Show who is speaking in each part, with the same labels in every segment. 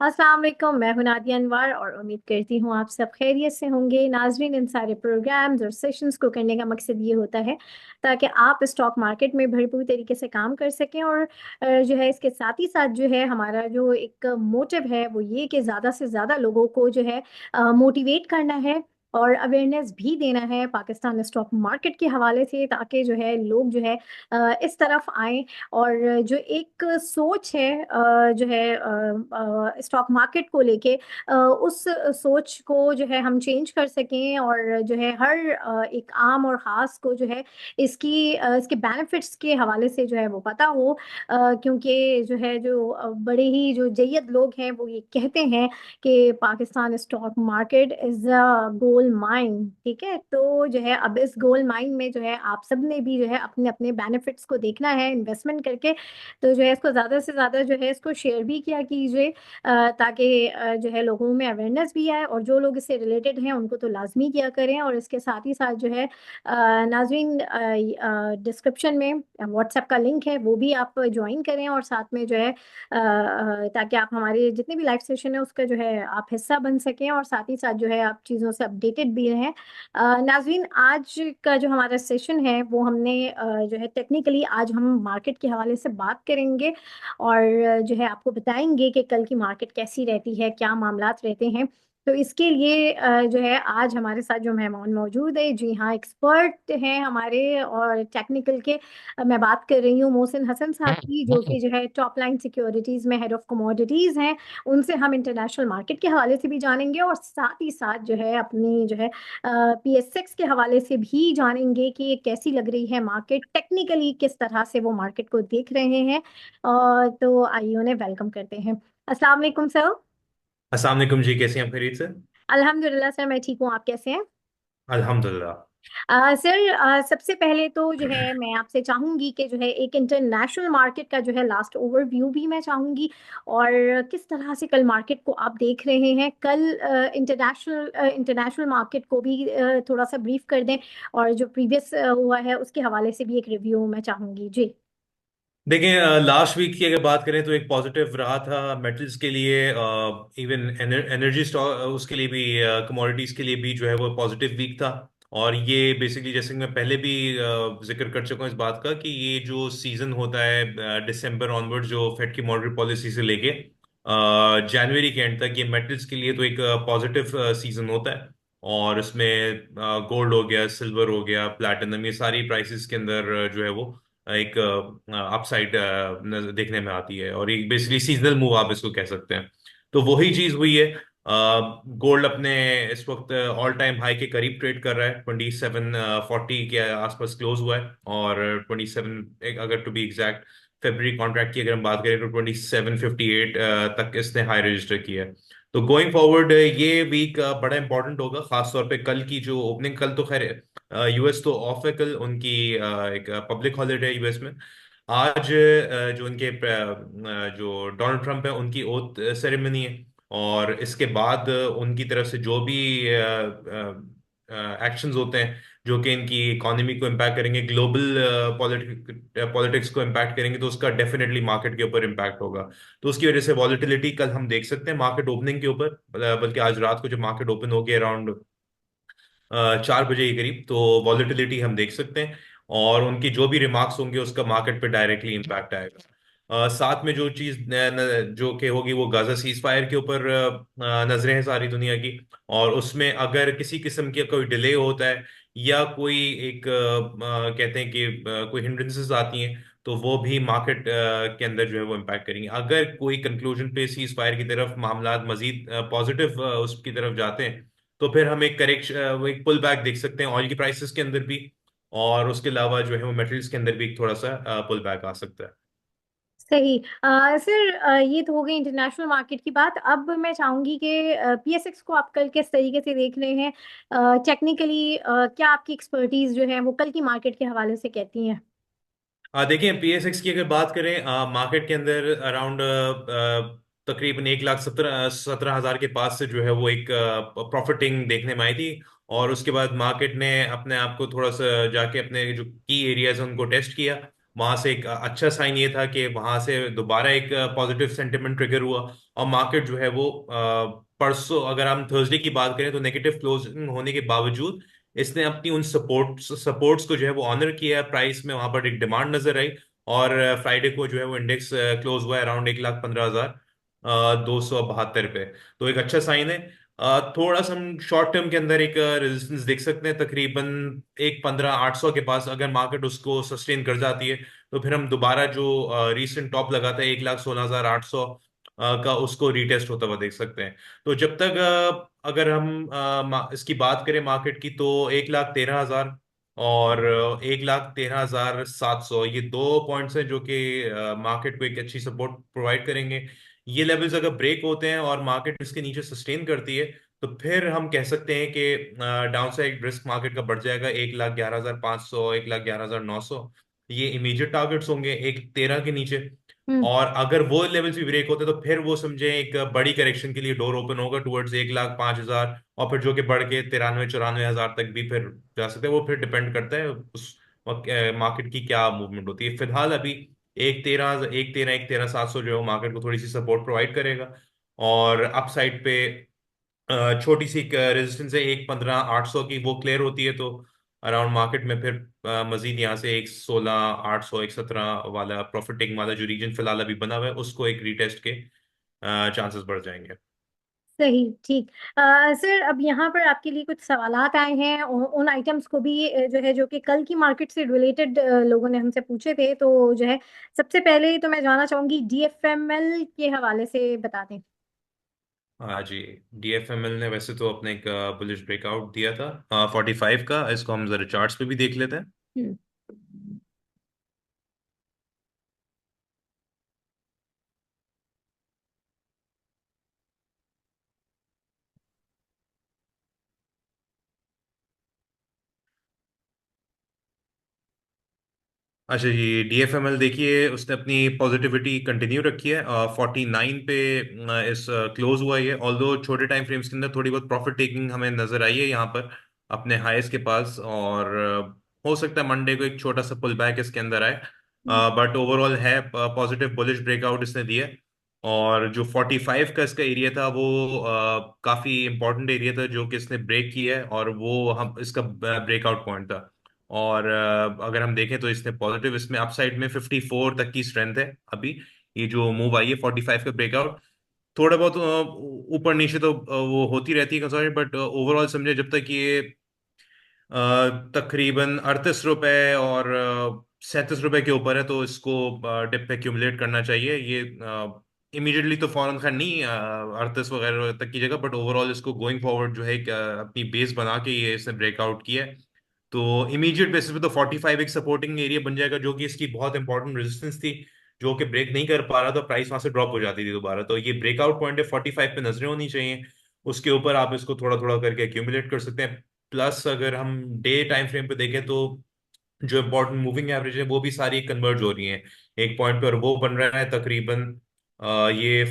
Speaker 1: अस्सलाम वालेकुम। मैं हूं नादिया अनवर और उम्मीद करती हूँ आप सब खैरियत से होंगे। नाजरीन, इन सारे प्रोग्राम्स और सेशंस को करने का मकसद ये होता है ताकि आप स्टॉक मार्केट में भरपूर तरीके से काम कर सकें। और जो है इसके साथ ही साथ जो है हमारा जो एक मोटिव है वो ये कि ज़्यादा से ज़्यादा लोगों को जो है मोटिवेट करना है और अवेयरनेस भी देना है पाकिस्तान स्टॉक मार्केट के हवाले से, ताकि जो है लोग जो है इस तरफ आए। और जो एक सोच है जो है स्टॉक मार्केट को लेके, उस सोच को जो है हम चेंज कर सकें और जो है हर एक आम और ख़ास को जो है इसके बेनिफिट्स के हवाले से जो है वो पता हो। क्योंकि जो है जो बड़े ही जो जय्यद लोग हैं वो ये कहते हैं कि Pakistan stock market is a gold mine. ठीक है, तो जो है अब इस गोल्ड माइन में जो है आप सब ने भी जो है अपने अपने बेनिफिट्स को देखना है इन्वेस्टमेंट करके। तो जो है इसको ज़्यादा से ज़्यादा जो है इसको शेयर भी किया कीजिए, ताकि जो है लोगों में अवेयरनेस भी आए, और जो लोग इससे रिलेटेड हैं उनको तो लाजमी किया करें। और इसके साथ ही साथ जो है नाजरीन, डिस्क्रिप्शन में व्हाट्सएप का लिंक है, वो भी आप ज्वाइन करें, और साथ में जो है ताकि आप हमारे जितने भी लाइव सेशन है उसका जो है आप हिस्सा बन सकें, और साथ ही साथ जो है आप चीज़ों से अपडेटेड भी रहें। नाजरीन, आज का जो हमारा सेशन है वो हमने जो है टेक्निकली आज हम मार्केट के हवाले से बात करेंगे, और जो है आपको बताएंगे कि कल की मार्केट कैसी रहती है, क्या मामलात रहते हैं। तो इसके लिए जो है आज हमारे साथ जो मेहमान मौजूद है, जी हाँ, एक्सपर्ट हैं हमारे और टेक्निकल के। मैं बात कर रही हूँ मोहसिन हसन साहब की, जो कि जो है टॉप लाइन सिक्योरिटीज़ में हेड ऑफ कमोडिटीज़ हैं। उनसे हम इंटरनेशनल मार्केट के हवाले से भी जानेंगे, और साथ ही साथ जो है अपनी जो है PSX के हवाले से भी जानेंगे कि ये कैसी लग रही है मार्केट, टेक्निकली किस तरह से वो मार्केट को देख रहे हैं। तो आइए उन्हें वेलकम करते हैं। अस्सलाम वालेकुम सर।
Speaker 2: अस्सलाम वालेकुम जी, कैसे हैं आप? खैरियत से?
Speaker 1: अल्हम्दुलिल्लाह सर, मैं ठीक हूँ, आप कैसे हैं?
Speaker 2: अल्हम्दुलिल्लाह।
Speaker 1: सर, सबसे पहले तो जो है मैं आपसे चाहूंगी कि जो है एक इंटरनेशनल मार्केट का जो है लास्ट ओवरव्यू भी मैं चाहूंगी, और किस तरह से कल मार्केट को आप देख रहे हैं। कल इंटरनेशनल मार्केट को भी थोड़ा सा ब्रीफ कर दें, और जो प्रीवियस हुआ है उसके हवाले से भी एक रिव्यू मैं चाहूंगी जी।
Speaker 2: देखिए, लास्ट वीक की अगर बात करें तो एक पॉजिटिव रहा था मेटल्स के लिए। इवन एनर्जी स्टॉक उसके लिए भी, कमोडिटीज के लिए भी जो है वो पॉजिटिव वीक था। और ये बेसिकली, जैसे कि मैं पहले भी जिक्र कर चुका हूँ इस बात का, कि ये जो सीजन होता है दिसंबर ऑनवर्ड, जो फेड की मॉनेटरी पॉलिसी से लेके जनवरी के एंड तक, ये मेटल्स के लिए तो एक पॉजिटिव सीजन होता है। और इसमें गोल्ड हो गया, सिल्वर हो गया, प्लैटिनम, ये सारी प्राइसेस के अंदर जो है वो एक अपसाइड देखने में आती है। और एक बेसिकली सीजनल मूव आप इसको कह सकते हैं। तो वही चीज हुई है। गोल्ड अपने इस वक्त ऑल टाइम हाई के करीब ट्रेड कर रहा है, 2740 के आसपास क्लोज हुआ है। और 27, अगर to be exact February contract की अगर हम बात करें तो 2758 तक इसने हाई रजिस्टर किया है। तो गोइंग फॉरवर्ड ये वीक बड़ा इंपॉर्टेंट होगा, खासतौर पे कल की जो ओपनिंग, कल तो खैर यूएस तो ऑफ है, कल उनकी एक पब्लिक हॉलिडे है यूएस में। आज जो उनके जो डोनाल्ड ट्रंप है उनकी ओथ सेरेमनी है। और इसके बाद उनकी तरफ से जो भी एक्शंस होते हैं जो कि इनकी इकोनॉमी को इम्पैक्ट करेंगे, ग्लोबल पॉलिटिक्स को इम्पैक्ट करेंगे, तो उसका डेफिनेटली मार्केट के ऊपर इम्पैक्ट होगा। तो उसकी वजह से वॉलेटिलिटी कल हम देख सकते हैं मार्केट ओपनिंग के ऊपर। बल्कि आज रात को जब मार्केट ओपन हो गया अराउंड 4 बजे के करीब, तो वॉलेटिलिटी हम देख सकते हैं। और उनकी जो भी रिमार्क्स होंगे उसका मार्केट पे डायरेक्टली इम्पैक्ट आएगा। साथ में जो चीज जो कि होगी वो गाजा सीज फायर के ऊपर नजरें हैं सारी दुनिया की। और उसमें अगर किसी किस्म की कोई डिले होता है या कोई एक कहते हैं कि कोई हिंड्रेंसेस आती हैं, तो वो भी मार्केट के अंदर जो है वो इम्पैक्ट करेंगे। अगर कोई कंक्लूजन पे सीज फायर की तरफ मामला मजीद पॉजिटिव उसकी तरफ जाते हैं, तो फिर हम एक करेक्शन, वो एक पुल बैक देख सकते हैं ऑयल की प्राइसेस के अंदर भी। और उसके अलावा जो है वो मेटल्स के अंदर भी एक थोड़ा सा पुल बैक आ सकता है।
Speaker 1: सही। सर, ये तो हो गई इंटरनेशनल मार्केट की बात। अब मैं चाहूंगी कि PSX को आप कल किस तरीके से देख रहे हैं टेक्निकली। क्या आपकी एक्सपर्टीज जो है वो कल की मार्केट के हवाले से कहती हैं?
Speaker 2: देखिए, पीएसएक्स की अगर बात करें, मार्केट के अंदर अराउंड तकरीबन 1,17,17,000 के पास से जो है वो एक प्रॉफिटिंग देखने में आई थी। और उसके बाद मार्केट ने अपने आप को थोड़ा सा जाके अपने जो की एरियाज हैं उनको टेस्ट किया। वहां से एक अच्छा साइन ये था कि वहां से दोबारा एक पॉजिटिव सेंटिमेंट ट्रिगर हुआ, और मार्केट जो है वो परसों, अगर हम थर्सडे की बात करें, तो नेगेटिव क्लोजिंग होने के बावजूद इसने अपनी उन सपोर्ट्स को जो है वो ऑनर किया है। प्राइस में वहां पर एक डिमांड नजर आई, और फ्राइडे को जो है वो इंडेक्स क्लोज हुआ है अराउंड 1,15,272 पे। तो एक अच्छा साइन है। थोड़ा सा हम शॉर्ट टर्म के अंदर एक रेजिस्टेंस देख सकते हैं, तकरीबन 1,15,800 के पास। अगर मार्केट उसको सस्टेन कर जाती है तो फिर हम दोबारा जो रीसेंट टॉप लगाता है 1,16,800 का, उसको रीटेस्ट होता हुआ देख सकते हैं। तो जब तक अगर हम इसकी बात करें मार्केट की, तो 1,13,000 और 1,13,700, ये दो पॉइंट्स हैं जो कि मार्केट को एक अच्छी सपोर्ट प्रोवाइड करेंगे। ये लेवल्स अगर ब्रेक होते हैं और मार्केट इसके नीचे सस्टेन करती है, तो फिर हम कह सकते हैं कि डाउन साइड रिस्क मार्केट का बढ़ जाएगा 1,11,500, 1,11,900। ये इमीडिएट टारगेट्स होंगे 1,13 के नीचे।
Speaker 1: हम्म।
Speaker 2: और अगर वो लेवल्स भी ब्रेक होते हैं, तो फिर वो समझे एक बड़ी करेक्शन के लिए डोर ओपन होगा टुवर्ड्स 1,05,000, और फिर जो कि बढ़ के 93-94 हजार तक भी फिर जा सकते हैं। वो फिर डिपेंड करता है उस मार्केट की क्या मूवमेंट होती है। फिलहाल अभी 1,13 जो है वो मार्केट को थोड़ी सी सपोर्ट प्रोवाइड करेगा। और अपसाइड पे छोटी सी रेजिस्टेंस है 1,15,800 की, वो क्लियर होती है तो अराउंड मार्केट में फिर मजीद यहाँ से 1,16,800, 1,17 वाला प्रॉफिट टेकिंग वाला जो रीजन फिलहाल अभी बना हुआ है, उसको एक रीटेस्ट के चांसेस बढ़ जाएंगे।
Speaker 1: सही, ठीक। सर, अब यहाँ पर आपके लिए कुछ सवालात आए हैं, उन आइटम्स को भी जो है, जो कि कल की मार्केट से रिलेटेड लोगों ने हमसे पूछे थे, तो जो है सबसे पहले तो मैं जानना चाहूंगी डीएफएमएल के हवाले से बता दें।
Speaker 2: हाँ जी। डीएफएमएल ने वैसे तो अपने एक बुलिश ब्रेकआउट दिया था 45 का। इसको हम जरा चार्ट्स पे भी देख लेते हैं।
Speaker 1: हम्म।
Speaker 2: अच्छा जी, डीएफएमएल देखिए, उसने अपनी पॉजिटिविटी कंटिन्यू रखी है। 49 पे इस क्लोज हुआ है। ऑल्दो छोटे टाइम फ्रेम्स के अंदर थोड़ी बहुत प्रॉफिट टेकिंग हमें नजर आई है यहाँ पर अपने हाईस के पास, और हो सकता है मंडे को एक छोटा सा पुल बैक इसके अंदर आए।
Speaker 1: हम्म।
Speaker 2: बट ओवरऑल है पॉजिटिव बुलिश ब्रेकआउट इसने दिया है। और जो 45 का इसका एरिया था, वो काफी इंपॉर्टेंट एरिया था जो कि इसने ब्रेक किया है, और वो हम इसका ब्रेकआउट पॉइंट था। और अगर हम देखें तो इसने पॉजिटिव, इसमें अपसाइड में 54 तक की स्ट्रेंथ है अभी। ये जो मूव आई है 45 का ब्रेकआउट, थोड़ा बहुत ऊपर नीचे तो वो होती रहती है कंसोलिडेट, बट ओवरऑल समझे जब तक ये तकरीबन 38 रुपए और 37 रुपए के ऊपर है, तो इसको डिप पे एक्यूमुलेट करना चाहिए। ये इमीडिएटली तो फौरन खैर नहीं 38 वगैरह तक की जगह, बट ओवरऑल इसको गोइंग फॉरवर्ड जो है एक, अपनी बेस बना के ये इसने ब्रेकआउट किया है। तो इमीडिएट बेसिस पे तो 45 एक सपोर्टिंग एरिया बन जाएगा, जो कि इसकी बहुत इंपॉर्टेंट रेजिस्टेंस थी, जो कि ब्रेक नहीं कर पा रहा था, प्राइस वहां से ड्रॉप हो जाती थी दोबारा। तो ये ब्रेकआउट पॉइंट है 45 पे नजरें होनी चाहिए। उसके ऊपर आप इसको थोड़ा थोड़ा करके एक्यूमुलेट कर सकते हैं। प्लस अगर हम डे टाइम फ्रेम पे देखें, तो जो इंपॉर्टेंट मूविंग एवरेज है वो भी सारी कन्वर्ज हो रही हैं एक पॉइंट पे, और वो बन रहा है तकरीबन ये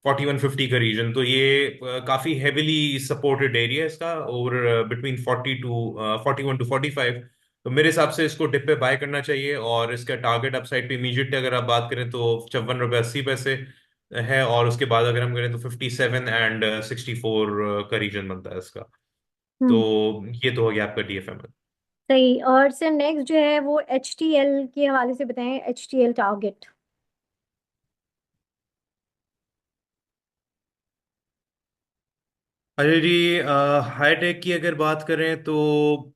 Speaker 2: 4150 का रीजन। तो ये काफी हेविली सपोर्टेड एरिया है इसका, और बिटवीन 41 to 45। तो मेरे हिसाब से इसको डिप पे बाय करना चाहिए, और इसका टारगेट अपसाइड पे इमीडिएट अगर आप बात करें तो 54 रुपये 80 पैसे है, और उसके बाद अगर हम करें तो 57 and 64 का रीजन बनता है इसका। तो
Speaker 1: हम्म।
Speaker 2: ये तो हो गया आपका डीएफएमएल।
Speaker 1: सही। और सर नेक्स्ट जो है वो एचटीएल के हवाले से बताएं, एचटीएल टारगेट।
Speaker 2: अजय जी, हाईटेक की अगर बात करें तो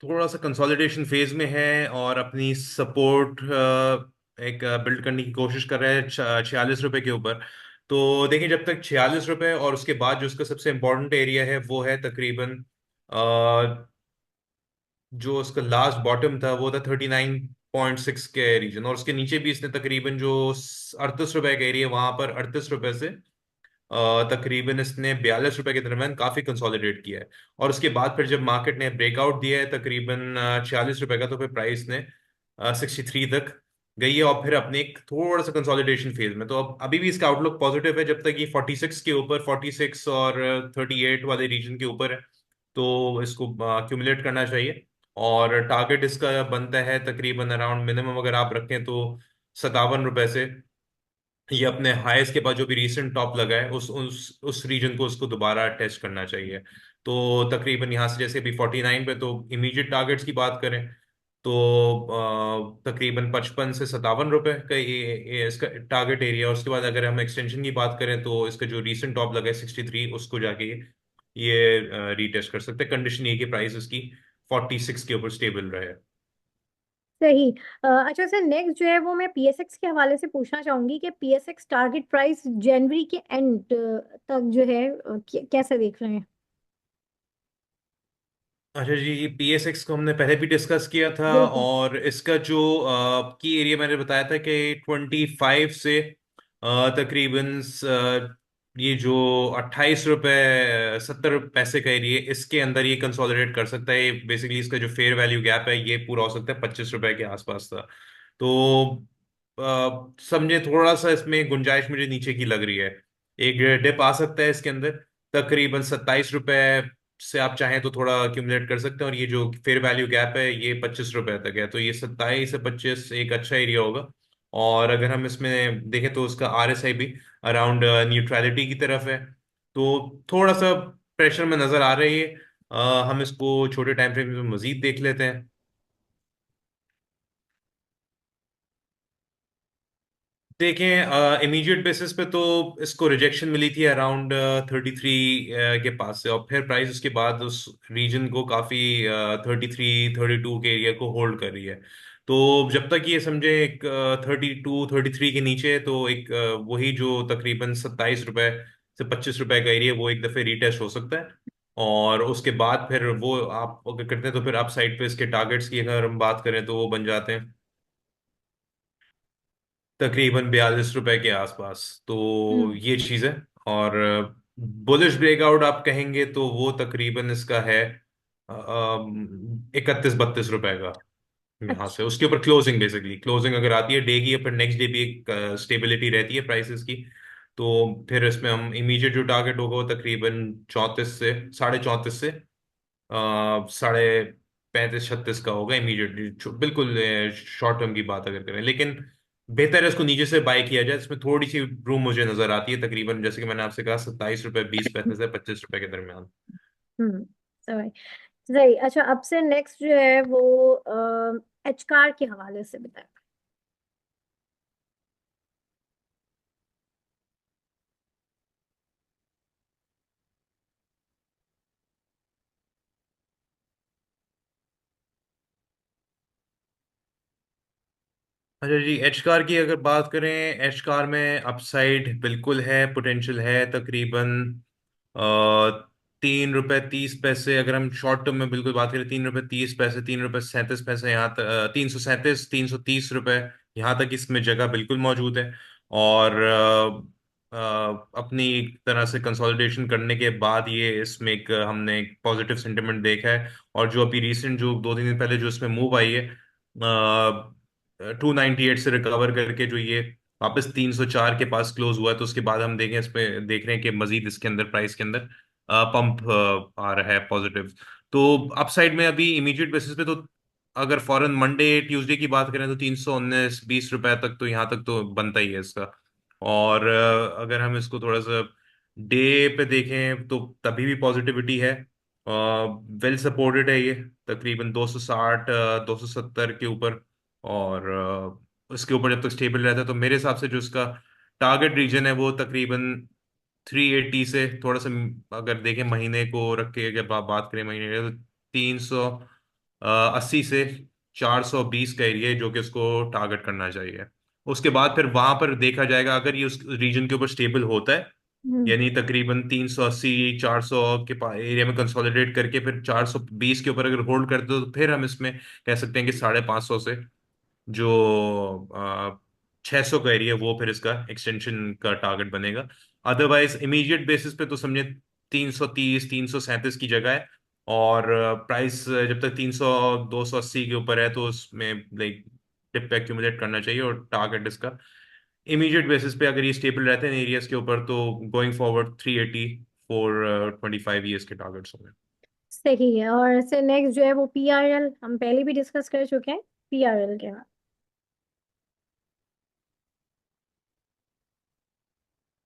Speaker 2: थोड़ा सा कंसोलिडेशन फेज में है, और अपनी सपोर्ट एक बिल्ड करने की कोशिश कर रहा है 46 रुपए के ऊपर। तो देखिए, जब तक 46 रुपए, और उसके बाद जो उसका सबसे इम्पोर्टेंट एरिया है वो है तकरीबन जो उसका लास्ट बॉटम था वो था 39.6 के रीजन, और उसके नीचे भी इसने तकरीबन जो 38 रुपए का एरिया, वहां पर 38 रुपए से तकरीबन इसने 42 रुपए के दरमियान काफी कंसोलिडेट किया है। और उसके बाद फिर जब मार्केट ने ब्रेकआउट दिया है तकरीबन 46 रुपए का, तो फिर प्राइस ने 63 तक गई है, और फिर अपने एक थोड़ा सा कंसोलिडेशन फेज में। तो अब अभी भी इसका आउटलुक पॉजिटिव है जब तक ये 46 के ऊपर, 46 और 38 वाले रीजन के ऊपर है, तो इसको एक्यूमुलेट करना चाहिए। और टारगेट इसका बनता है तकरीबन अराउंड मिनिमम अगर आप रखें तो 57 रुपए से। ये अपने हाईएस्ट के बाद जो भी रीसेंट टॉप लगा है उस रीजन को उसको दोबारा टेस्ट करना चाहिए। तो तकरीबन यहाँ से जैसे अभी 49 पे, तो इमीडिएट टारगेट्स की बात करें तो तकरीबन 55 से 57 रुपए का ये इसका टारगेट एरिया। और उसके बाद अगर हम एक्सटेंशन की बात करें तो इसका जो रीसेंट टॉप लगा है 63, उसको जाके ये रीटेस्ट कर सकते हैं। कंडीशन ये कि प्राइस इसकी 46 के ऊपर स्टेबल रहे।
Speaker 1: सही। अच्छा सर, नेक्स्ट जो है वो मैं पीएसएक्स के हवाले से पूछना चाहूंगी कि पीएसएक्स टारगेट प्राइस जनवरी के एंड तक जो है कैसे देख रहे हैं?
Speaker 2: अच्छा जी, पीएसएक्स को हमने पहले भी डिस्कस किया था।
Speaker 1: बिल्कुल।
Speaker 2: और इसका जो की एरिया मैंने बताया था कि 25 से तकरीबन ये जो 28 रुपए 70 पैसे का एरिया, इसके अंदर ये कंसोलिडेट कर सकता है। बेसिकली इसका जो फेयर वैल्यू गैप है ये पूरा हो सकता है 25 रुपए के आसपास था। तो समझे थोड़ा सा इसमें गुंजाइश मुझे नीचे की लग रही है। एक डिप आ सकता है इसके अंदर तकरीबन 27 रुपए से। आप चाहें तो थोड़ा अक्यूमुलेट कर सकते हैं। और ये जो फेयर वैल्यू गैप है ये 25 रुपए तक है, तो ये 27 से 25 एक अच्छा एरिया होगा। और अगर हम इसमें देखें तो उसका आरएसआई भी अराउंड न्यूट्रलिटी की तरफ है। तो थोड़ा सा प्रेशर में नजर आ रही है। हम इसको छोटे टाइम फ्रेम में मजीद देख लेते हैं। देखें इमीडिएट बेसिस पे तो इसको रिजेक्शन मिली थी अराउंड 33 के पास से। और फिर प्राइस उसके बाद उस रीजन को काफी 33 32 के एरिया को होल्ड कर रही है। तो जब तक ये समझे एक 32 33 के नीचे है, तो एक वही जो तकरीबन 27 रुपए से 25 रुपए का एरिया वो एक दफे रीटेस्ट हो सकता है। और उसके बाद फिर वो आप अगर करते हैं तो फिर आप साइड पे इसके टारगेट्स की अगर हम बात करें तो वो बन जाते हैं तकरीबन 42 रुपए के आसपास। तो
Speaker 1: हम्म।
Speaker 2: ये चीज है। और बुलिश ब्रेकआउट आप कहेंगे तो वो तकरीबन इसका है 31 32 रुपए का। यहाँ
Speaker 1: अच्छा।
Speaker 2: से उसके ऊपर क्लोजिंग, बेसिकली क्लोजिंग अगर आती है डे की या फिर नेक्स्ट डे भी एक स्टेबिलिटी रहती है प्राइसेस की। तो फिर इसमें हम इमीडिएट जो टारगेट होगा वो तकरीबन 34 से 34.5 से 35 36 का होगा इमीडिएटली, बिल्कुल शॉर्ट टर्म की बात अगर करें। लेकिन बेहतर है इसको नीचे से बाय किया जाए। इसमें थोड़ी सी रूम मुझे नजर आती है तकरीबन, जैसे कि मैंने आपसे कहा, 27 रुपए 20 पैसे से 25 रुपए के दरमियान।
Speaker 1: हम्म। सही। सही। अच्छा, अब से नेक्स्ट जो है वो एच कार के हवाले से बताएं।
Speaker 2: अच्छा जी, एच कार की अगर बात करें, एच कार में अपसाइड बिल्कुल है, पोटेंशियल है तकरीबन 3 रुपए 30 पैसे। अगर हम शॉर्ट टर्म में बिल्कुल बात करें, 3 रुपए 30 पैसे 3 रुपए 37 पैसे यहाँ तक, 337 330 रुपए यहाँ तक इसमें जगह बिल्कुल मौजूद है। और अपनी तरह से कंसोलिडेशन करने के बाद ये इसमें एक हमने एक पॉजिटिव सेंटिमेंट देखा है। और जो अभी रिसेंट जो 2 3 दिन पहले जो इसमें मूव आई है 298 से रिकवर करके जो ये वापस 304 के पास क्लोज हुआ है, तो उसके बाद हम देखें इस पे देख रहे हैं कि मजीद इसके अंदर प्राइस के अंदर पंप आ रहा है पॉजिटिव। तो अपसाइड में अभी इमीडिएट बेसिस पे तो अगर फॉरेन मंडे ट्यूसडे की बात करें तो 319 20 रुपए तक तो यहाँ तक तो बनता ही है इसका। और अगर हम इसको थोड़ा सा डे पे देखें तो तभी भी पॉजिटिविटी है। वेल सपोर्टेड है ये तकरीबन 260 270 के ऊपर। और उसके ऊपर जब तक स्टेबल रहता है तो मेरे हिसाब से जो इसका टारगेट रीजन है वो तकरीबन 380 से थोड़ा सा, अगर देखें महीने को रख के अगर बात करें महीने के, तो 380 से 420 का एरिया है जो कि उसको टारगेट करना चाहिए। उसके बाद फिर वहां पर देखा जाएगा अगर ये उस रीजन के ऊपर स्टेबल होता है,
Speaker 1: हम्म।
Speaker 2: यानी तकरीबन 380 400 के एरिया में कंसोलिडेट करके फिर 420 के ऊपर अगर होल्ड करते हो तो फिर हम इसमें कह सकते हैं कि 550 से जो 600 का एरिया वो फिर इसका एक्सटेंशन का टारगेट बनेगा। अदरवाइज इमीडिएट बेसिस पे तो समझे 330 337 की जगह है। और प्राइस जब तक 300 280 के ऊपर है तो उसमें लाइक डिप पे एक्यूमुलेट करना चाहिए। और टारगेट इसका इमीडिएट बेसिस पे अगर ये स्टेबल रहते हैं एरियाज के ऊपर तो गोइंग फॉरवर्ड 380 4 25 ईयर्स के टारगेट्स होंगे।
Speaker 1: सही है। और से नेक्स्ट जो है वो पीआरएल, हम पहले भी डिस्कस कर चुके हैं पीआरएल के बाद।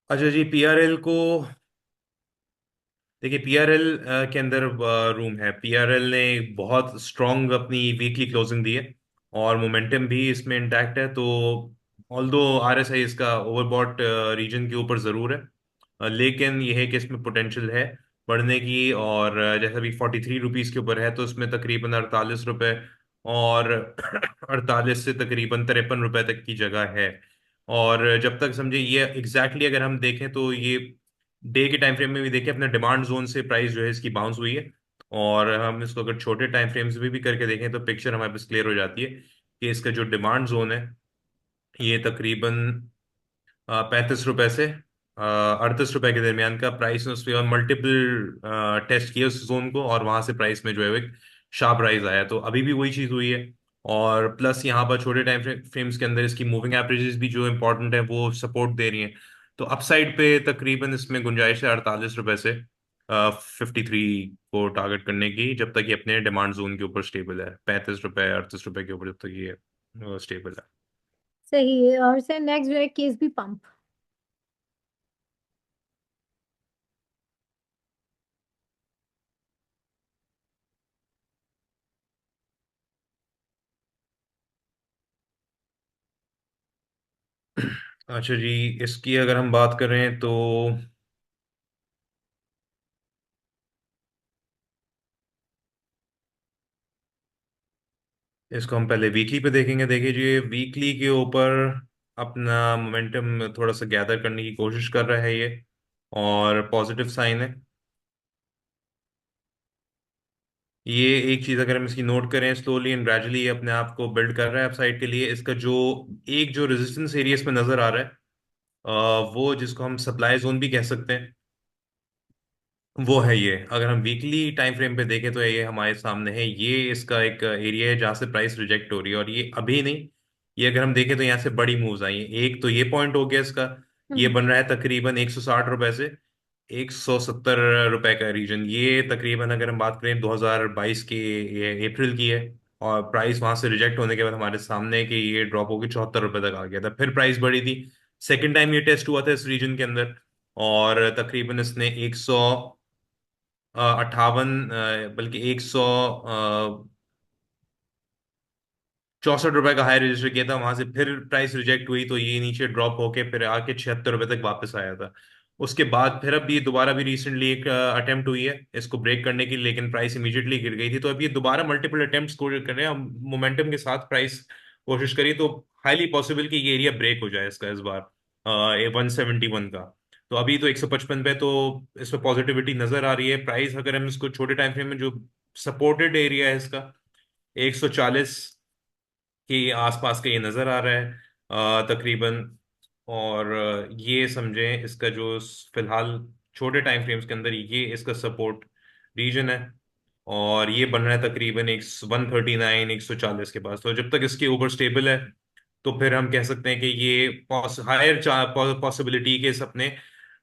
Speaker 2: अच्छा जी, पीआरएल को देखिए, पीआरएल के अंदर रूम है। पीआरएल ने बहुत स्ट्रॉन्ग अपनी वीकली क्लोजिंग दी है और मोमेंटम भी इसमें इंटैक्ट है। तो ऑल्दो आरएसआई इसका ओवरबॉट रीजन के ऊपर जरूर है, लेकिन यह है कि इसमें पोटेंशियल है बढ़ने की। और जैसा भी 43 रुपीज के ऊपर है, तो इसमें तकरीबन 48 रुपए और 48 से तकरीबन 53 रुपए तक की जगह है। और जब तक समझे ये अगर हम देखें तो ये डे के टाइम फ्रेम में भी देखें, अपने डिमांड जोन से प्राइस जो है इसकी बाउंस हुई है। और हम इसको अगर छोटे टाइम फ्रेम्स में भी करके देखें तो पिक्चर हमारे पास क्लियर हो जाती है कि इसका जो डिमांड जोन है ये तकरीबन 35 रुपए से 38 रुपए के दरमियान का प्राइस है। उस पर मल्टीपल टेस्ट किए उस जोन को, और वहां से प्राइस में जो है वो एक शार्प राइज आया। तो अभी भी वही चीज हुई है। और प्लस यहाँ पर छोटे टाइम फ्रेम्स के अंदर इसकी मूविंग एवरेजेस भी जो इंपॉर्टेंट है वो सपोर्ट दे रही हैं। तो अपसाइड पे तकरीबन इसमें गुंजाइश है 48 रुपए से 53 को टारगेट करने की, जब तक ये अपने डिमांड जोन के ऊपर स्टेबल है। 35 रुपए 38 रुपए के ऊपर जब तक ये स्टेबल है।
Speaker 1: सही है। और से नेक्स्ट जो है केएसबी पंप।
Speaker 2: अच्छा जी, इसकी अगर हम बात करें तो इसको हम पहले वीकली पे देखेंगे। देखिए जी, वीकली के ऊपर अपना मोमेंटम थोड़ा सा गैदर करने की कोशिश कर रहा है ये, और पॉजिटिव साइन है ये। एक चीज अगर हम इसकी नोट करें, स्लोली एंड ग्रेजुअली ये अपने आप को बिल्ड कर रहा है अपसाइड के लिए। इसका जो एक जो रेजिस्टेंस एरिया इसमें नजर आ रहा है, वो जिसको हम सप्लाई जोन भी कह सकते हैं, वो है ये। अगर हम वीकली टाइम फ्रेम पे देखें तो ये हमारे सामने है। ये इसका एक एरिया है जहाँ से प्राइस रिजेक्ट हो रही है, और ये अभी नहीं, ये अगर हम देखें तो यहाँ से बड़ी मूव्स आई हैं। एक तो ये पॉइंट हो गया इसका, ये
Speaker 1: हम्म।
Speaker 2: बन रहा है तकरीबन 160 रुपए से 170 रुपए का रीजन। ये तकरीबन अगर हम बात करें 2022 के ये अप्रैल की है। और प्राइस वहां से रिजेक्ट होने के बाद हमारे सामने है कि ये ड्रॉप होकर 74 रुपए तक आ गया था, फिर प्राइस बढ़ी थी। सेकेंड टाइम ये टेस्ट हुआ था इस रीजन के अंदर, और तकरीबन इसने 158, बल्कि 164 रुपए का हाई रजिस्टर किया था। वहां से फिर प्राइस रिजेक्ट हुई, तो ये नीचे ड्रॉप होके फिर आके 76 रुपए तक वापस आया था। उसके बाद फिर अब ये दोबारा भी रिसेंटली एक अटेम्प्ट हुई है इसको ब्रेक करने की, लेकिन प्राइस इमीडिएटली गिर गई थी। तो अब ये दोबारा मल्टीपल अटेम्प्ट्स कर रहे हैं हम, मोमेंटम के साथ प्राइस कोशिश करिए तो हाईली पॉसिबल कि ये एरिया ब्रेक हो जाए इसका इस बार 171 का। तो अभी तो 155 पे, तो इसमें पॉजिटिविटी नजर आ रही है। प्राइस अगर हम इसको छोटे टाइम फ्रेम में, जो सपोर्टेड एरिया है इसका 140 के आसपास का ये नजर आ रहा है तकरीबन। और ये समझें इसका जो फिलहाल छोटे टाइम फ्रेम्स के अंदर ये इसका सपोर्ट रीजन है। और ये बन रहा है तकरीबन एक 139 140 के पास। तो जब तक इसके ऊपर स्टेबल है, तो फिर हम कह सकते हैं कि ये हायर पॉसिबिलिटी के इस अपने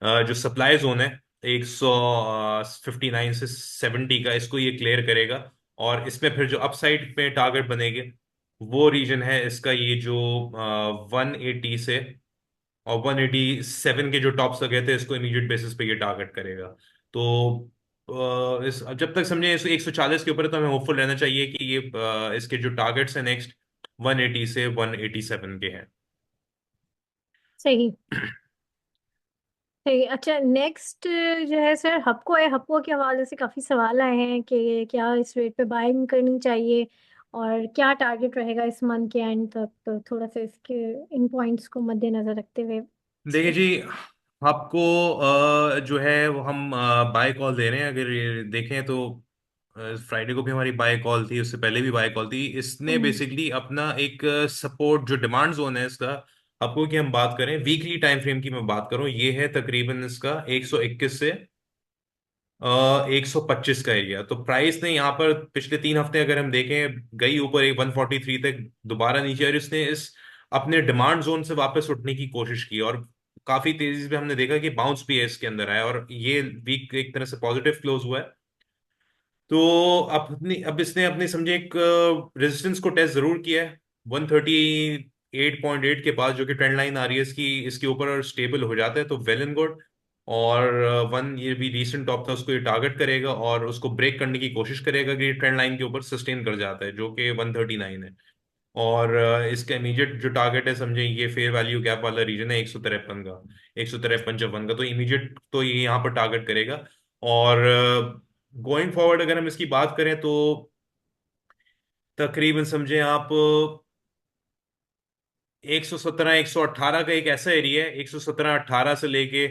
Speaker 2: जो सप्लाई जोन है 159 से 70 का, इसको ये क्लियर करेगा। और इसमें फिर जो अपसाइड पे टारगेट बनेगी, वो रीजन है इसका ये जो 180 से और 187 के जो टॉप्स लगे थे, इसको इमीडिएट बेसिस पे ये टारगेट करेगा। तो इस जब तक समझे इस 140 के ऊपर है, तो हमें होपफुल रहना चाहिए कि ये इसके जो टारगेट्स हैं नेक्स्ट 180 से 187 के हैं।
Speaker 1: सही। सही। अच्छा, नेक्स्ट जो है सर हपको है। हपको के हवाले से काफ़ी सवाल आए हैं कि क्या इस रेट पे बाइंग करनी चाहिए और क्या टारगेट रहेगा इस मंथ के एंड तक। तो थोड़ा सा इसके इन पॉइंट्स को मद्देनजर रखते हुए
Speaker 2: देखिए
Speaker 1: इसको।
Speaker 2: जी, आपको जो है वो हम बाय कॉल दे रहे हैं। अगर ये देखें तो फ्राइडे को भी हमारी बाय कॉल थी, उससे पहले भी बाय कॉल थी। इसने
Speaker 1: हम्म।
Speaker 2: बेसिकली अपना एक सपोर्ट जो डिमांड जोन है इसका, आपको की हम बात करें वीकली टाइम फ्रेम की मैं बात करूं, ये है तकरीबन इसका 121 से 125 का एरिया। तो प्राइस ने यहाँ पर पिछले 3 हफ्ते अगर हम देखें, गई ऊपर एक 143 तक, दोबारा नीचे, और इसने इस अपने डिमांड जोन से वापस उठने की कोशिश की। और काफी तेजी से हमने देखा कि बाउंस भी है इसके अंदर आया, और ये वीक एक तरह से पॉजिटिव क्लोज हुआ है। तो अब इसने अपने समझे एक रेजिस्टेंस को टेस्ट जरूर किया है 138.8 के पास, जो कि ट्रेंड लाइन आ रही है इसकी, इसके ऊपर स्टेबल हो जाता है तो वेल एंड गुड। और वन ये भी रीसेंट टॉप था, उसको ये टारगेट करेगा और उसको ब्रेक करने की कोशिश करेगा कि ट्रेंड लाइन के ऊपर सस्टेन कर जाता है, जो कि 139 है। और इसका इमीडिएट जो टारगेट है समझे, ये फेयर वैल्यू गैप वाला रीजन है 153 का, 153-54 का, तो इमीडिएट तो ये यहाँ पर टारगेट करेगा। और गोइंग फॉरवर्ड अगर हम इसकी बात करें तो तकरीबन समझे आप 117 118 का एक ऐसा एरिया है, 117 18 से लेके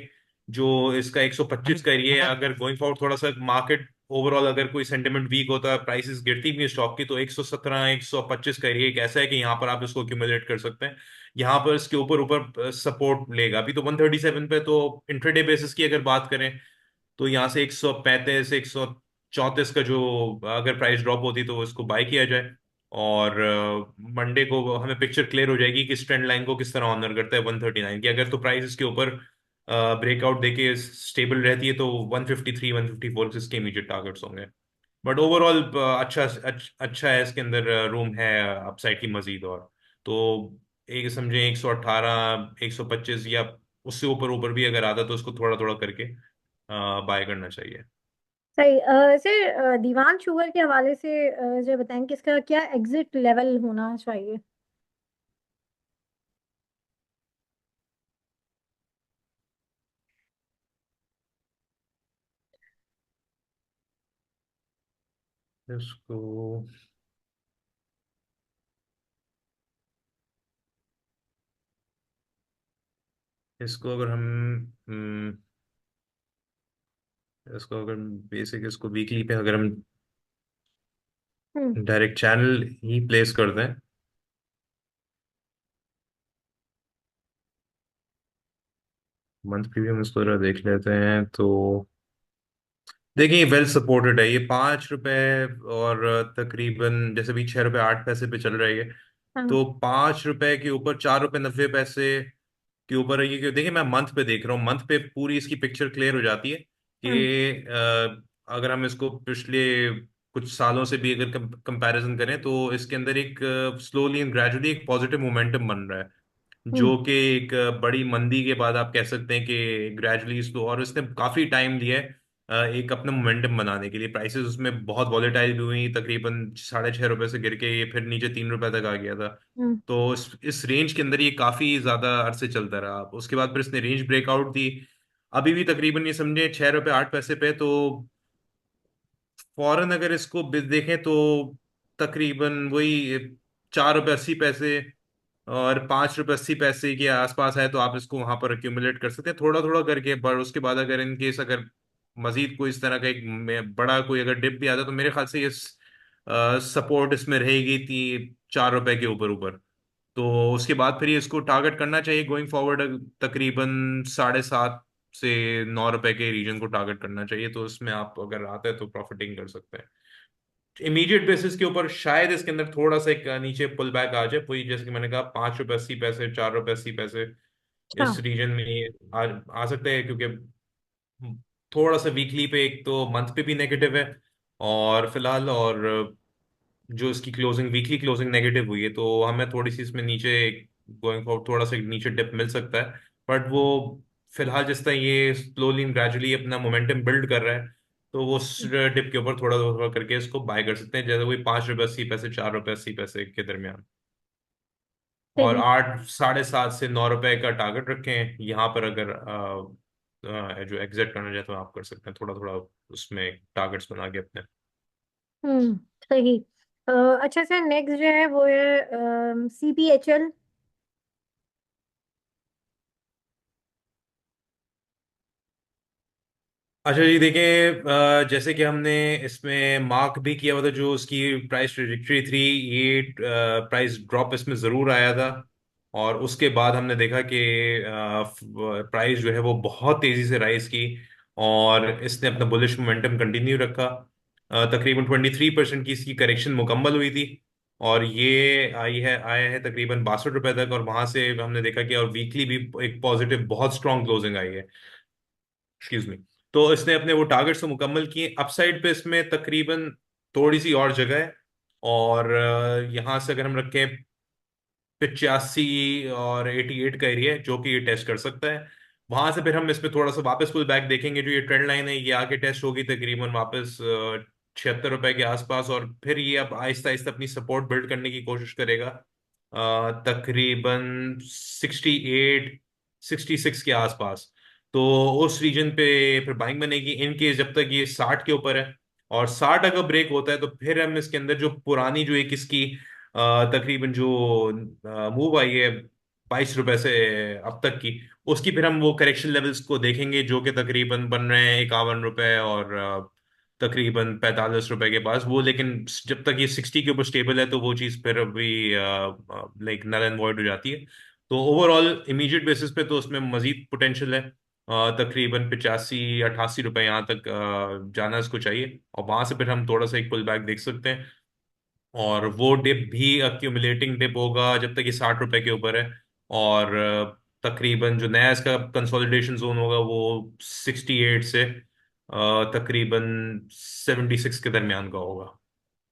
Speaker 2: जो इसका 125 का एरिया है। अगर गोइंग फॉरवर्ड थोड़ा सा मार्केट ओवरऑल अगर कोई सेंटिमेंट वीक होता है, प्राइसेस गिरती भी है स्टॉक की, तो 117 125 का एरिया एक ऐसा है कि यहाँ पर आप इसको एक्यूमुलेट कर सकते हैं। यहाँ पर इसके ऊपर ऊपर सपोर्ट लेगा। अभी तो 137 पे, तो इंट्राडे बेसिस की अगर बात करें तो यहाँ से 135 134 का जो अगर प्राइस ड्रॉप होती तो इसको बाय किया जाए। और मंडे को हमें पिक्चर क्लियर हो जाएगी कि इस ट्रेंड लाइन को किस तरह ऑनर करता है 139 की। अगर तो प्राइस इसके ऊपर ब्रेकआउट देके स्टेबल रहती है तो 153 154 इसके इमीडिएट टारगेट्स होंगे। बट ओवरऑल अच्छा है, इसके अंदर रूम है अपसाइड की मजीद। और तो एक समझे 118 125 या उससे ऊपर ऊपर भी अगर आता तो उसको थोड़ा थोड़ा करके बाय करना चाहिए।
Speaker 1: सही। सर, दीवान शुगर के हवाले से जो बताएं कि इसका क्या एग्जिट लेवल होना चाहिए?
Speaker 2: इसको इसको अगर हम हम्म, इसको अगर बेसिक इसको वीकली पे अगर हम
Speaker 1: हम्म।
Speaker 2: डायरेक्ट चैनल ही प्लेस कर दें, मंथ प्रीमियम इसको जरा देख लेते हैं तो देखिए वेल सपोर्टेड है ये 5 रुपए। और तकरीबन जैसे भी 6 रुपए 8 पैसे पे चल रहा है ये,
Speaker 1: हाँ।
Speaker 2: तो 5 रुपए के ऊपर 4 रुपए 90 पैसे के ऊपर है ये। देखिए मैं मंथ पे देख रहा हूँ, मंथ पे पूरी इसकी पिक्चर क्लियर हो जाती है
Speaker 1: हम्म।
Speaker 2: कि अगर हम इसको पिछले कुछ सालों से भी अगर कंपैरिजन करें तो इसके अंदर एक स्लोली एंड ग्रेजुअली एक पॉजिटिव मोमेंटम बन रहा है,
Speaker 1: हम्म।
Speaker 2: जो कि एक बड़ी मंदी के बाद आप कह सकते हैं कि ग्रेजुअली स्लो। और इसने काफी टाइम लिया है एक अपना मोमेंटम बनाने के लिए। प्राइसेस उसमें बहुत वॉलेटाइल भी हुई, तकरीबन 6.5 रुपए से गिर के ये फिर नीचे 3 रुपए तक आ गया था।
Speaker 1: हम्म।
Speaker 2: तो इस रेंज के अंदर ये काफी ज्यादा अरसे चलता रहा। उसके बाद फिर इसने रेंज ब्रेकआउट दी। अभी भी तकरीबन ये समझे 6 रुपए 8 पैसे पे। तो फॉरेन अगर इसको देखें तो तकरीबन वही 4 रुपए 80 पैसे और 5 रुपए 80 पैसे के आसपास है, तो आप इसको वहां पर एक्यूमुलेट कर सकते हैं थोड़ा थोड़ा करके। पर उसके बाद अगर इन केस अगर मजीद कोई इस तरह का एक बड़ा कोई अगर डिप भी आता तो मेरे ख्याल से इस सपोर्ट इसमें रहेगी 4 रुपए के ऊपर ऊपर। तो उसके बाद फिर ये इसको टारगेट करना चाहिए गोइंग फॉरवर्ड, तकरीबन 7.5 से 9 रुपए के रीजन को टारगेट करना चाहिए। तो उसमें आप अगर आते हैं तो प्रॉफिटिंग कर सकते हैं। इमीडिएट बेसिस के ऊपर शायद इसके अंदर थोड़ा सा एक नीचे पुल बैक आ जाए, वही जैसे कि मैंने कहा 5 रुपए 80 पैसे 4 रुपए 80 पैसे
Speaker 1: अच्छा।
Speaker 2: इस रीजन में ये आ सकते हैं। क्योंकि थोड़ा सा वीकली पे एक तो मंथ पे भी नेगेटिव है और फिलहाल, और जो इसकी क्लोजिंग वीकली क्लोजिंग नेगेटिव हुई है, तो हमें थोड़ी सी इसमें नीचे गोइंग फॉर थोड़ा सा नीचे डिप मिल सकता है। बट वो फिलहाल जिस तरह ये स्लोली ग्रेजुअली अपना मोमेंटम बिल्ड कर रहा है, तो वो डिप के ऊपर थोड़ा थोड़ा करके इसको बाय कर सकते हैं, जैसे वही 5 रुपए 80 पैसे 4 रुपए 80 पैसे के दरमियान। और
Speaker 1: सही।
Speaker 2: 8 7.5 से 9 रुपए का टारगेट रखें यहाँ पर। अगर जो एग्जिट करना चाहे तो आप कर सकते हैं थोड़ा थोड़ा उसमें टारगेट्स बना के अपने।
Speaker 1: हम्म। सही। अच्छा सर, नेक्स्ट जो है वो है CPHL।
Speaker 2: अच्छा जी देखें, जैसे कि हमने इसमें मार्क भी किया हुआ था जो उसकी प्राइस ट्रेजेक्टरी थी, ये प्राइस ड्रॉप इसमें ज़रूर आया था। और उसके बाद हमने देखा कि प्राइस जो है वो बहुत तेज़ी से राइज की और इसने अपना बुलिश मोमेंटम कंटिन्यू रखा। तकरीबन 23% की इसकी करेक्शन मुकम्मल हुई थी और ये आया है तकरीबन 62 रुपए तक। और वहां से हमने देखा कि और वीकली भी एक पॉजिटिव बहुत स्ट्रॉन्ग क्लोजिंग आई है। Excuse me. तो इसने अपने वो टारगेट्स को मुकम्मल किए। अपसाइड पे इसमें तकरीबन थोड़ी सी और जगह है। और यहाँ से अगर हम रखें 85 और 88 का एरिया है जो कि ये टेस्ट कर सकता है। वहां से फिर हम इसमें थोड़ा सा वापस पुल बैक देखेंगे, जो ये ट्रेंड लाइन है ये आके टेस्ट होगी तकरीबन वापस 76 रुपए के आसपास, और फिर ये अब आहिस्ता आहिस्ता अपनी सपोर्ट बिल्ड करने की कोशिश करेगा तकरीबन 68 66 के आसपास। तो उस रीजन पे फिर बाइंग बनेगी इन केस जब तक ये 60 के ऊपर है। और 60 अगर ब्रेक होता है तो फिर हम इसके अंदर जो पुरानी जो एक इसकी तकरीबन जो मूव आई है 22 रुपए से अब तक की, उसकी फिर हम वो करेक्शन लेवल्स को देखेंगे जो कि तकरीबन बन रहे हैं 51 रुपए और तकरीबन 45 रुपए के पास वो। लेकिन जब तक ये 60 के ऊपर स्टेबल है तो वो चीज़ फिर अभी लाइक नल एंड वॉइड हो जाती है। तो ओवरऑल इमीडिएट बेसिस पे तो उसमें मजीद पोटेंशियल है। तकरीबन 85 88 रुपए यहाँ तक जाना इसको चाहिए, और वहां से फिर हम थोड़ा सा एक पुल बैक देख सकते हैं। और वो डिप भी अक्यूमुलेटिंग डिप होगा जब तक ये 60 रुपए के ऊपर है। और तकरीबन जो नया इसका कंसोलिडेशन जोन होगा वो 68 से तकरीबन 76 के दरमियान का होगा।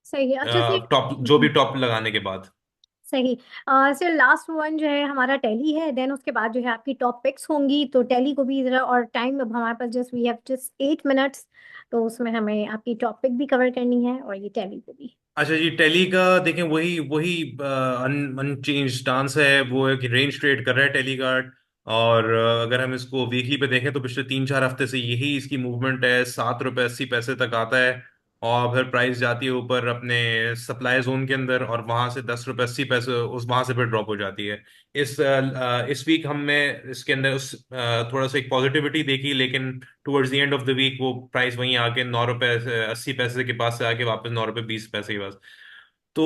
Speaker 1: सही है। अच्छा सर।
Speaker 2: टॉप जो भी टॉप लगाने के बाद।
Speaker 1: सही। सर लास्ट वन जो है हमारा टैली है, देन उसके बाद जो है आपकी टॉप पिक्स होंगी, तो टैली को भी जरा, और टाइम अब हमारे पास just we have just 8 minutes, तो उसमें हमें आपकी टॉप पिक भी कवर करनी है और ये टैली को भी।
Speaker 2: अच्छा जी, टेली का देखें वही वही अनचेंज स्टांस है, वो है कि रेंज ट्रेड कर रहा है टेली गार्ड। और अगर हम इसको वीकली पे देखें तो पिछले 3 4 हफ्ते से यही इसकी मूवमेंट है, 7 रुपए 80 पैसे तक आता है और फिर प्राइस जाती है ऊपर अपने सप्लाई जोन के अंदर, और वहां से 10 रुपए 80 पैसे उस वहां से फिर ड्रॉप हो जाती है। इस वीक हमने इसके अंदर उस थोड़ा सा एक पॉजिटिविटी देखी, लेकिन towards the end of the week वो प्राइस वहीं आके 9 रुपए 80 पैसे के पास से आके वापस 9 रुपए 20 पैसे के पास। तो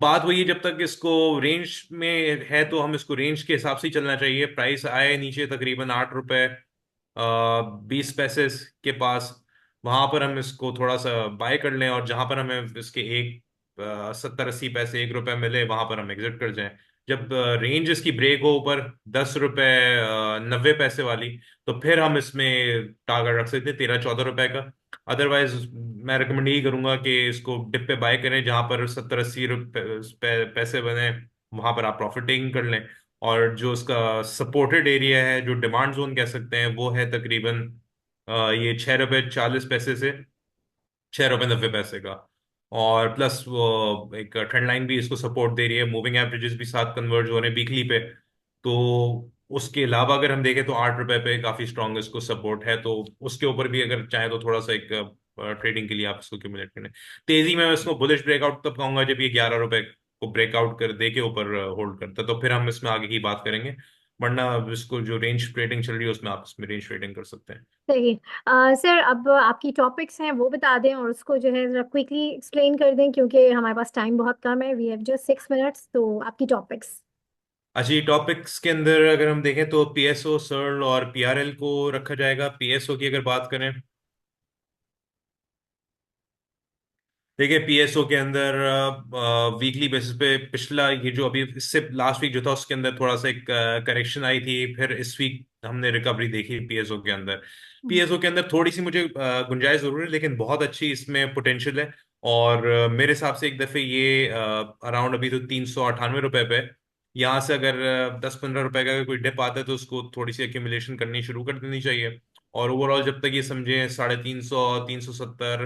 Speaker 2: बात वही है, जब तक इसको रेंज में है तो हम इसको रेंज के हिसाब से ही चलना चाहिए। प्राइस आए नीचे तकरीबन 8 रुपए 20 पैसे के पास, वहां पर हम इसको थोड़ा सा बाय कर लें, और जहां पर हमें इसके एक 70 80 पैसे 1 रुपए मिले वहां पर हम एग्जिट कर जाएं। जब रेंज इसकी ब्रेक हो ऊपर 10 रुपए 90 पैसे वाली, तो फिर हम इसमें टारगेट रख सकते हैं 13 14 रुपए का। अदरवाइज मैं रिकमेंड यही करूंगा कि इसको डिप पे बाय करें जहां पर 70 80 रुपए पैसे बने, वहां पर आप प्रॉफिट टेकिंग कर लें। और जो उसका सपोर्टेड एरिया है, जो डिमांड जोन कह सकते हैं, वो है तकरीबन ये 6 रुपए 40 पैसे से 6 रुपए 90 पैसे का। और प्लस वो एक ट्रेंड लाइन भी इसको सपोर्ट दे रही है, मूविंग एवरेजेस भी साथ कन्वर्ज हो रहे हैं वीकली पे। तो उसके अलावा अगर हम देखें तो 8 रुपए पे काफी स्ट्रांग इसको सपोर्ट है, तो उसके ऊपर भी अगर चाहे तो थोड़ा सा एक ट्रेडिंग के लिए आप इसको एक्यूमुलेट करें। तेजी में मैं इसको बुलिश ब्रेकआउट तब कहूंगा जब ये 11 रुपए को ब्रेकआउट कर दे के ऊपर होल्ड करता है, तो फिर हम इसमें आगे की बात करेंगे। वरना इसको जो रेंज ट्रेडिंग चल रही है उसमें आप इसमें रेंज ट्रेडिंग कर सकते हैं।
Speaker 1: सही। सर अब आपकी टॉपिक्स हैं वो बता दें और उसको जो है जरा क्विकली एक्सप्लेन कर दें, क्योंकि हमारे पास टाइम बहुत कम है, वी हैव जस्ट 6 मिनट्स, तो आपकी टॉपिक्स।
Speaker 2: अच्छा, ये टॉपिक्स के अंदर अगर हम देखें तो पीएसओ सर्ल और पीआरएल को रखा जाएगा। पीएसओ की अगर बात करें, देखिए पीएसओ के अंदर वीकली बेसिस पे पिछला ये जो अभी इससे लास्ट वीक जो था उसके अंदर थोड़ा सा एक करेक्शन आई थी, फिर इस वीक हमने रिकवरी देखी पीएसओ के अंदर। पीएसओ के अंदर थोड़ी सी मुझे गुंजाइश जरूर है, लेकिन बहुत अच्छी इसमें पोटेंशियल है। और मेरे हिसाब से एक दफे ये अराउंड अभी तो 398 रुपए पे है। यहाँ से अगर 10 15 रुपए का अगर कोई डिप आता है तो उसको थोड़ी सी एक्यूमुलेशन करनी शुरू कर देनी चाहिए। और ओवरऑल जब तक ये समझे 350 370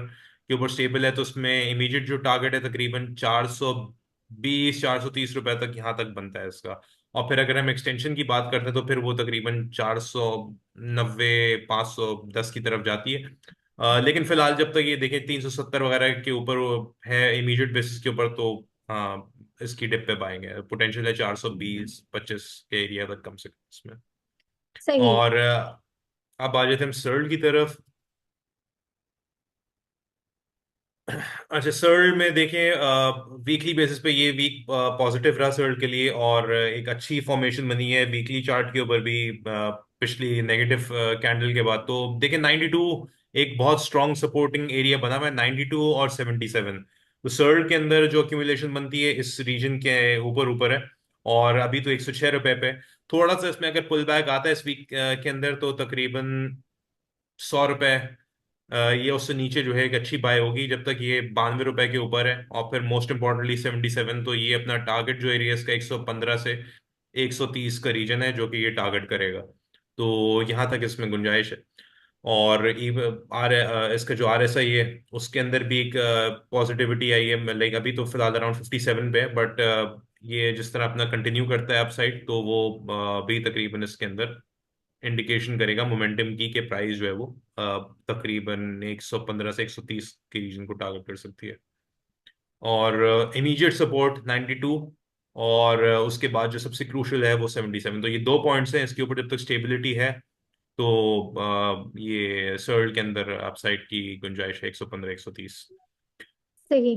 Speaker 2: के ऊपर स्टेबल है, तो उसमें इमीडिएट जो टारगेट है तकरीबन 420 430 रुपए तक यहाँ तक बनता है इसका। और फिर अगर हम एक्सटेंशन की बात करते हैं तो फिर वो तकरीबन 490 510 की तरफ जाती है। लेकिन फिलहाल जब तक ये देखें 370 वगैरह के ऊपर वो है इमीडिएट बेसिस के ऊपर, तो हाँ इसकी डिप पे पाएंगे पोटेंशियल है 420 25 के एरिया तक कम से कम इसमें।
Speaker 1: सही।
Speaker 2: और अब आ जाते हैं हम सर्ल की तरफ। अच्छा, सर्ल में देखें वीकली बेसिस पे ये वीक पॉजिटिव रहा सर्ल के लिए, और एक अच्छी फॉर्मेशन बनी है वीकली चार्ट के ऊपर भी पिछली नेगेटिव कैंडल के बाद। तो देखें 92 एक बहुत स्ट्रॉन्ग सपोर्टिंग एरिया बना हुआ है, 92 और 77। तो सर्ल के अंदर जो एक्यूमुलेशन बनती है इस रीजन के ऊपर ऊपर है, और अभी तो 106 रुपए पे। थोड़ा सा इसमें अगर पुल बैक आता है इस वीक के अंदर तो तकरीबन 100 रुपए, ये उससे नीचे जो है एक अच्छी बाय होगी जब तक ये 92 रुपए के ऊपर है। और फिर मोस्ट इम्पोर्टेंटली 77, तो ये अपना टारगेट जो एरिया इसका 115 से 130 का रीजन है जो कि ये टारगेट करेगा। तो यहाँ तक इसमें गुंजाइश है। और इसका जो RSI है उसके अंदर भी एक पॉजिटिविटी आई है, लाइक अभी तो फिलहाल अराउंड 57 पे है, बट ये जिस तरह अपना कंटिन्यू करता है अपसाइड, तो वो भी तकरीबन इसके अंदर इंडिकेशन करेगा मोमेंटम की, कि प्राइस जो है वो तकरीबन 115 से 130 के रीजन को टारगेट कर सकती है। और इमीडिएट सपोर्ट 92, और उसके बाद जो सबसे क्रूशियल है वो 77। तो ये दो पॉइंट्स हैं, इसके ऊपर जब तक स्टेबिलिटी है तो ये सर्ल के अंदर अपसाइड की गुंजाइश है 115 130।
Speaker 1: सही।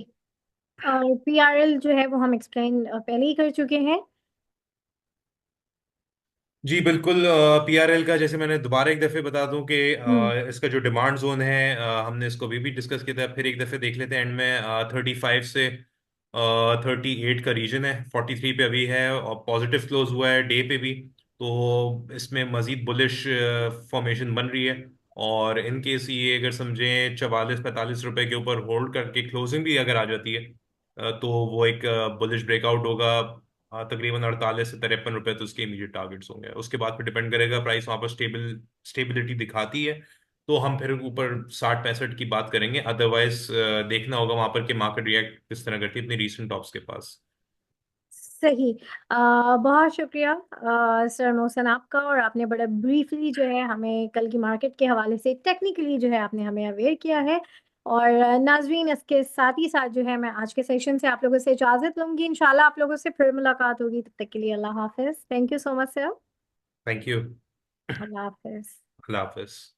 Speaker 1: और पीआरएल जो है वो हम एक्सप्लेन पहले ही कर चुके हैं।
Speaker 2: जी बिल्कुल। PRL का जैसे मैंने दोबारा एक दफ़े बता दूं कि
Speaker 1: हम्म।
Speaker 2: इसका जो डिमांड जोन है, हमने इसको अभी भी डिस्कस किया था, फिर एक दफ़े देख लेते हैं एंड में। 35 से 38 का रीजन है, 43 पे अभी है, और पॉजिटिव क्लोज हुआ है डे पे भी। तो इसमें मजीद बुलिश फॉर्मेशन बन रही है। और इन केस ये अगर समझें 44 45 रुपए के ऊपर होल्ड करके क्लोजिंग भी अगर आ जाती है, तो वो एक बुलिश ब्रेकआउट होगा। तकरीबन 48 से 53 रुपए तो उसके इमीडिएट टारगेट्स होंगे। उसके बाद फिर डिपेंड करेगा, प्राइस वहां पर स्टेबिलिटी दिखाती है तो हम फिर ऊपर 60 65 की बात करेंगे। अदरवाइज देखना होगा वहां पर कि मार्केट रिएक्ट किस तरह करती है अपनी रीसेंट टॉप्स के पास।
Speaker 1: सही। बहुत शुक्रिया सर मोहसन आपका। और आपने बड़ा ब्रीफली जो है हमें कल की मार्केट के हवाले से टेक्निकली जो है आपने हमें अवेयर किया है। और नाजरीन, इसके साथ ही साथ जो है मैं आज के सेशन से आप लोगों से इजाज़त लूंगी। इंशाल्लाह आप लोगों से फिर मुलाकात होगी। तब तक के लिए अल्लाह हाफिज। Thank you so much sir.
Speaker 2: Thank you.
Speaker 1: अल्लाह हाफिज।
Speaker 2: अल्लाह हाफिज।